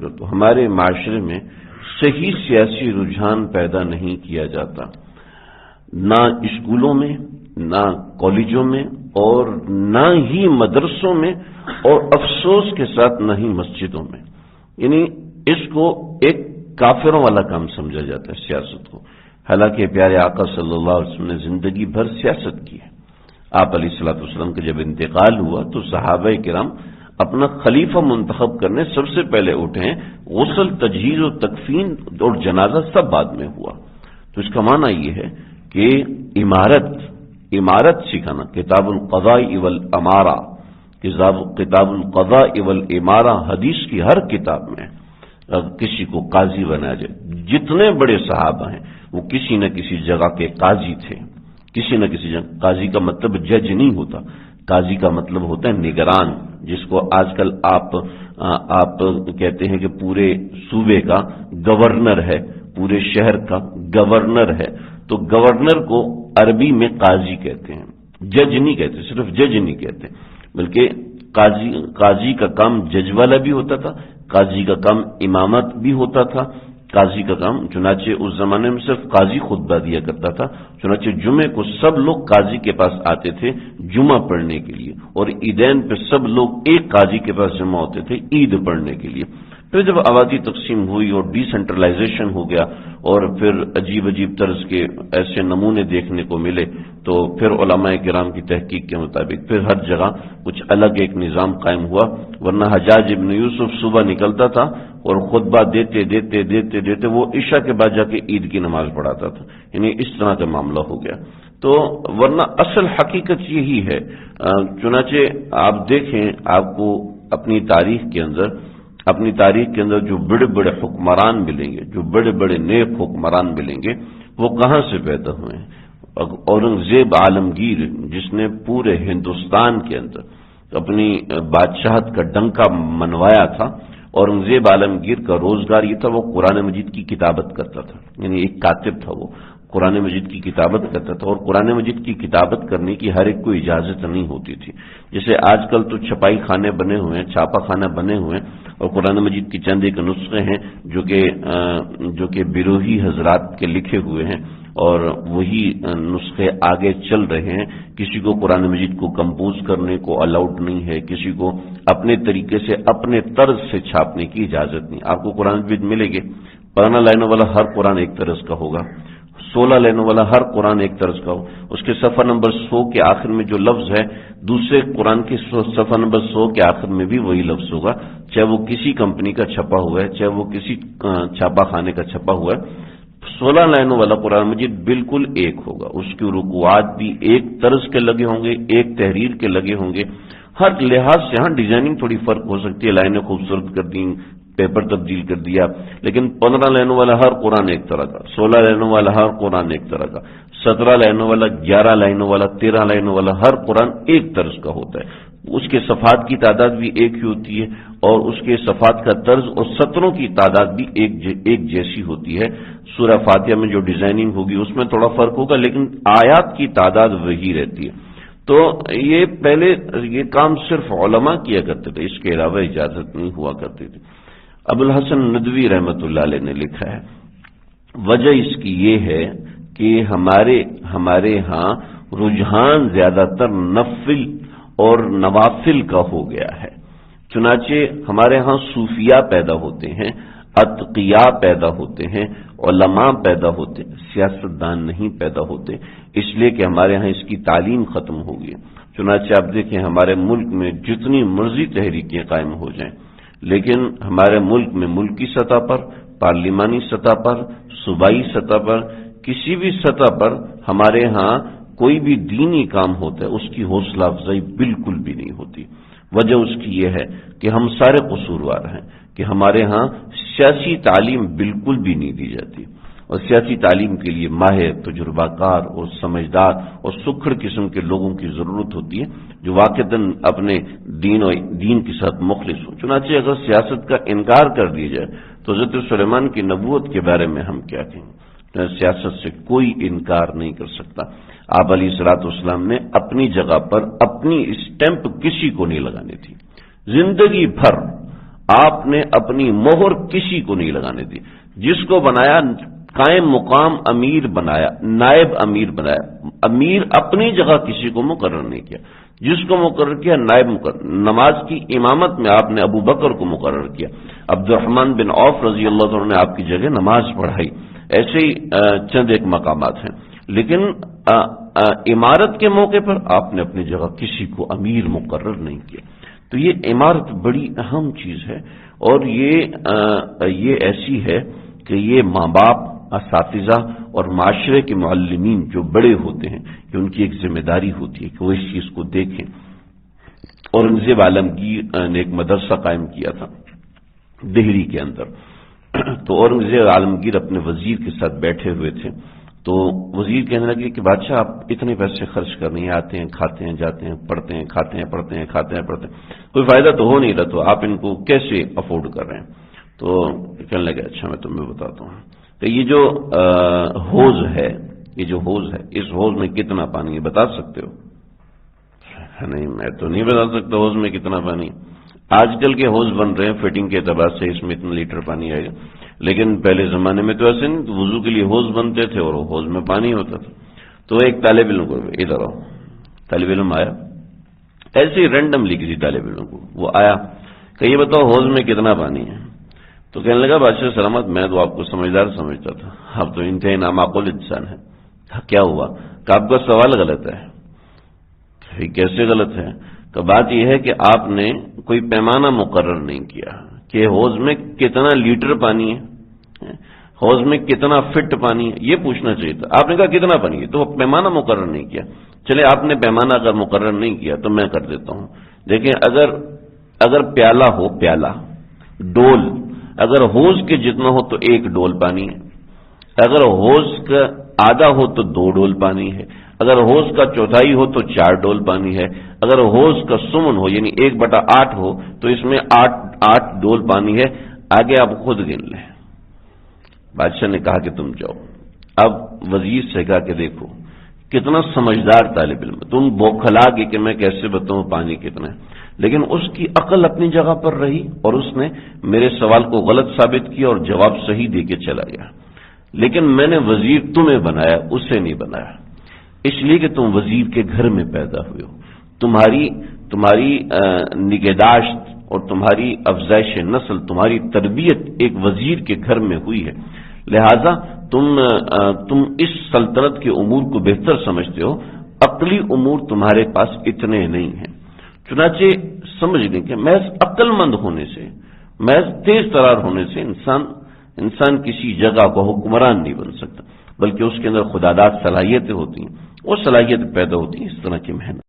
تو ہمارے معاشرے میں صحیح سیاسی رجحان پیدا نہیں کیا جاتا، نہ اسکولوں میں، نہ کالجوں میں، اور نہ ہی مدرسوں میں، اور افسوس کے ساتھ نہ ہی مسجدوں میں۔ یعنی اس کو ایک کافروں والا کام سمجھا جاتا ہے سیاست کو، حالانکہ پیارے آقا صلی اللہ علیہ وسلم نے زندگی بھر سیاست کی ہے۔ آپ علیہ الصلوۃ والسلام کا جب انتقال ہوا تو صحابہ کرام اپنا خلیفہ منتخب کرنے سب سے پہلے اٹھے ہیں، غسل، تجہیز و تکفین اور جنازہ سب بعد میں ہوا۔ تو اس کا معنی یہ ہے کہ امارت سکھانا، کتاب القضاء والامارہ، کتاب القضاء والامارہ حدیث کی ہر کتاب میں کسی کو قاضی بنایا جائے۔ جتنے بڑے صحابہ ہیں وہ کسی نہ کسی جگہ کے قاضی تھے، کسی نہ کسی جگہ۔ قاضی کا مطلب جج نہیں ہوتا، قاضی کا مطلب ہوتا ہے نگران، جس کو آج کل آپ کہتے ہیں کہ پورے صوبے کا گورنر ہے، پورے شہر کا گورنر ہے۔ تو گورنر کو عربی میں قاضی کہتے ہیں، جج نہیں کہتے، صرف جج نہیں کہتے، بلکہ قاضی کا کام جج والا بھی ہوتا تھا، قاضی کا کام امامت بھی ہوتا تھا، قاضی کا کام، چنانچہ اس زمانے میں صرف قاضی خطبہ دیا کرتا تھا، چنانچہ جمعے کو سب لوگ قاضی کے پاس آتے تھے جمعہ پڑھنے کے لیے، اور عیدین پہ سب لوگ ایک قاضی کے پاس جمع ہوتے تھے عید پڑھنے کے لیے۔ پھر جب آبادی تقسیم ہوئی اور ڈی سینٹرلائزیشن ہو گیا، اور پھر عجیب طرز کے ایسے نمونے دیکھنے کو ملے، تو پھر علماء کرام کی تحقیق کے مطابق پھر ہر جگہ کچھ الگ ایک نظام قائم ہوا، ورنہ حجاج ابن یوسف صبح نکلتا تھا اور خطبہ دیتے وہ عشاء کے بعد جا کے عید کی نماز پڑھاتا تھا۔ یعنی اس طرح کا معاملہ ہو گیا۔ تو ورنہ اصل حقیقت یہی ہے۔ چنانچہ آپ دیکھیں، آپ کو اپنی تاریخ کے اندر جو بڑے بڑے حکمران ملیں گے، جو بڑے بڑے نیک حکمران ملیں گے، وہ کہاں سے پیدا ہوئے ہیں؟ اورنگزیب عالمگیر، جس نے پورے ہندوستان کے اندر اپنی بادشاہت کا ڈنکا منوایا تھا، اورنگزیب عالمگیر کا روزگار یہ تھا، وہ قرآن مجید کی کتابت کرتا تھا، یعنی ایک کاتب تھا، وہ قرآن مجید کی کتابت کرتا تھا، اور قرآن مجید کی کتابت کرنے کی ہر ایک کو اجازت نہیں ہوتی تھی۔ جیسے آج کل تو چھپائی خانے بنے ہوئے ہیں، چھاپا خانہ بنے ہوئے ہیں، اور قرآن مجید کی چند ایک نسخے ہیں جو کہ بیروہی حضرات کے لکھے ہوئے ہیں، اور وہی نسخے آگے چل رہے ہیں۔ کسی کو قرآن مجید کو کمپوز کرنے کو الاؤڈ نہیں ہے، کسی کو اپنے طریقے سے اپنے طرز سے چھاپنے کی اجازت نہیں۔ آپ کو قرآن مجید ملے گے، 15 لائنوں والا ہر قرآن ایک طرز کا ہوگا، 16 لائنوں والا ہر قرآن ایک طرز کا ہو، اس کے صفحہ نمبر 100 کے آخر میں جو لفظ ہے، دوسرے قرآن کے صفحہ نمبر 100 کے آخر میں بھی وہی لفظ ہوگا، چاہے وہ کسی کمپنی کا چھپا ہوا ہے، چاہے وہ کسی چھاپا خانے کا چھپا ہوا ہے۔ 16 لائنوں والا قرآن مجید بالکل ایک ہوگا، اس کی رکوعات بھی ایک طرز کے لگے ہوں گے، ایک تحریر کے لگے ہوں گے۔ ہر لحاظ سے ہاں ڈیزائننگ تھوڑی فرق ہو سکتی ہے، لائنیں خوبصورت کر دیں، پیپر تبدیل کر دیا، لیکن 15 لائنوں والا ہر قرآن ایک طرح کا، 16 لائنوں والا ہر قرآن ایک طرح کا، 17 لائنوں والا، 11 لائنوں والا، 13 لائنوں والا ہر قرآن ایک طرز کا ہوتا ہے۔ اس کے صفحات کی تعداد بھی ایک ہی ہوتی ہے، اور اس کے صفحات کا طرز اور سطروں کی تعداد بھی ایک جیسی ہوتی ہے۔ سورہ فاتحہ میں جو ڈیزائننگ ہوگی اس میں تھوڑا فرق ہوگا، لیکن آیات کی تعداد وہی رہتی ہے۔ تو یہ پہلے یہ کام صرف علماء کیا کرتے تھے، اس کے علاوہ اجازت نہیں ہوا کرتی تھی۔ ابو الحسن ندوی رحمۃ اللہ علیہ نے لکھا ہے، وجہ اس کی یہ ہے کہ ہمارے ہاں رجحان زیادہ تر نفل اور نوافل کا ہو گیا ہے، چنانچہ ہمارے ہاں صوفیاء پیدا ہوتے ہیں، اتقیاء پیدا ہوتے ہیں، علماء پیدا ہوتے ہیں، سیاستدان نہیں پیدا ہوتے، اس لیے کہ ہمارے ہاں اس کی تعلیم ختم ہو گئی۔ چنانچہ آپ دیکھیں، ہمارے ملک میں جتنی مرضی تحریکیں قائم ہو جائیں، لیکن ہمارے ملک میں ملکی سطح پر، پارلیمانی سطح پر، صوبائی سطح پر، کسی بھی سطح پر ہمارے ہاں کوئی بھی دینی کام ہوتا ہے، اس کی حوصلہ افزائی بالکل بھی نہیں ہوتی۔ وجہ اس کی یہ ہے کہ ہم سارے قصوروار ہیں کہ ہمارے ہاں سیاسی تعلیم بالکل بھی نہیں دی جاتی، اور سیاسی تعلیم کے لیے ماہر، تجربہ کار اور سمجھدار اور سکھڑ قسم کے لوگوں کی ضرورت ہوتی ہے، جو واقعتاً اپنے دین کے ساتھ مخلص ہوں۔ چنانچہ اگر سیاست کا انکار کر دیا جائے تو حضرت سلیمان کی نبوت کے بارے میں ہم کیا کہیں؟ سیاست سے کوئی انکار نہیں کر سکتا۔ آپ علیہ الصلوۃ والسلام نے اپنی جگہ پر اپنی اسٹیمپ کسی کو نہیں لگانی تھی، زندگی بھر آپ نے اپنی مہر کسی کو نہیں لگانے دی. جس کو بنایا قائم مقام امیر بنایا، نائب امیر بنایا. امیر اپنی جگہ کسی کو مقرر نہیں کیا. جس کو مقرر کیا نائب مقرر. نماز کی امامت میں آپ نے ابو بکر کو مقرر کیا. عبد الرحمن بن عوف رضی اللہ عنہ نے آپ کی جگہ نماز پڑھائی. ایسے ہی چند ایک مقامات ہیں. لیکن عمارت کے موقع پر آپ نے اپنی جگہ کسی کو امیر مقرر نہیں کیا. تو یہ عمارت بڑی اہم چیز ہے، اور یہ ایسی ہے کہ یہ ماں باپ، اساتذہ اور معاشرے کے معلمین جو بڑے ہوتے ہیں کہ ان کی ایک ذمہ داری ہوتی ہے کہ وہ اس چیز کو دیکھیں. اورنگزیب عالمگیر نے ایک مدرسہ قائم کیا تھا دہلی کے اندر. تو اورنگزیب عالمگیر اپنے وزیر کے ساتھ بیٹھے ہوئے تھے. تو وزیر کہنے لگے کہ بادشاہ آپ اتنے پیسے خرچ کرنے آتے ہیں، کھاتے ہیں، جاتے ہیں، پڑھتے ہیں، کھاتے ہیں، پڑھتے ہیں، کھاتے ہیں، پڑھتے ہیں، کوئی فائدہ تو ہو نہیں رہا، تو آپ ان کو کیسے افورڈ کر رہے ہیں؟ تو کہنے لگے اچھا میں تمہیں بتاتا ہوں. تو یہ جو حوض ہے، اس حوض میں کتنا پانی ہے بتا سکتے ہو؟ نہیں میں تو نہیں بتا سکتا حوض میں کتنا پانی. آج کل کے حوض بن رہے ہیں فٹنگ کے اعتبار سے، اس میں اتنا لیٹر پانی آئے گا، لیکن پہلے زمانے میں تو ایسے نہیں. وضو کے لیے حوض بنتے تھے اور حوض میں پانی ہوتا تھا. تو ایک طالب علم کو ادھر آؤ، طالب علم آیا ایسے ہی رینڈملی کسی طالب علم کو، وہ آیا کہ یہ بتاؤ حوض میں کتنا پانی ہے؟ تو کہنے لگا بادشاہ سلامت میں تو آپ کو سمجھدار سمجھتا تھا، اب تو انتہائی نامعقول انسان ہے. کیا ہوا؟ کہ آپ کا سوال غلط ہے. کیسے غلط ہے؟ تو بات یہ ہے کہ آپ نے کوئی پیمانہ مقرر نہیں کیا کہ حوض میں کتنا لیٹر پانی ہے، حوض میں کتنا فٹ پانی ہے، یہ پوچھنا چاہیے تھا. آپ نے کہا کتنا پانی ہے، تو پیمانہ مقرر نہیں کیا. چلے آپ نے پیمانہ اگر مقرر نہیں کیا تو میں کر دیتا ہوں. دیکھیں اگر پیالہ ہو، پیالہ ڈول، اگر حوض کے جتنا ہو تو 1 ڈول پانی ہے. اگر حوض کا آدھا ہو تو 2 ڈول پانی ہے. اگر حوض کا چوتھائی ہو تو 4 ڈول پانی ہے. اگر حوض کا سمن ہو یعنی 1/8 ہو تو اس میں 8 ڈول پانی ہے. آگے آپ خود گن لیں. بادشاہ نے کہا کہ تم جاؤ. اب وزیر سے کہا کہ دیکھو کتنا سمجھدار طالب علم، تم بوکھلا گے کہ میں کیسے بتاؤں پانی کتنا ہے، لیکن اس کی عقل اپنی جگہ پر رہی اور اس نے میرے سوال کو غلط ثابت کیا اور جواب صحیح دے کے چلا گیا. لیکن میں نے وزیر تمہیں بنایا، اسے نہیں بنایا، اس لیے کہ تم وزیر کے گھر میں پیدا ہوئے ہو. تمہاری نگہداشت اور تمہاری افزائش نسل، تمہاری تربیت ایک وزیر کے گھر میں ہوئی ہے. لہذا تم اس سلطنت کے امور کو بہتر سمجھتے ہو، عقلی امور تمہارے پاس اتنے نہیں ہیں. چنانچہ سمجھ لیں کہ محض عقل مند ہونے سے، محض تیز ترار ہونے سے انسان کسی جگہ کو حکمران نہیں بن سکتا، بلکہ اس کے اندر خداداد صلاحیتیں ہوتی ہیں. وہ صلاحیت پیدا ہوتی ہیں اس طرح کی محنت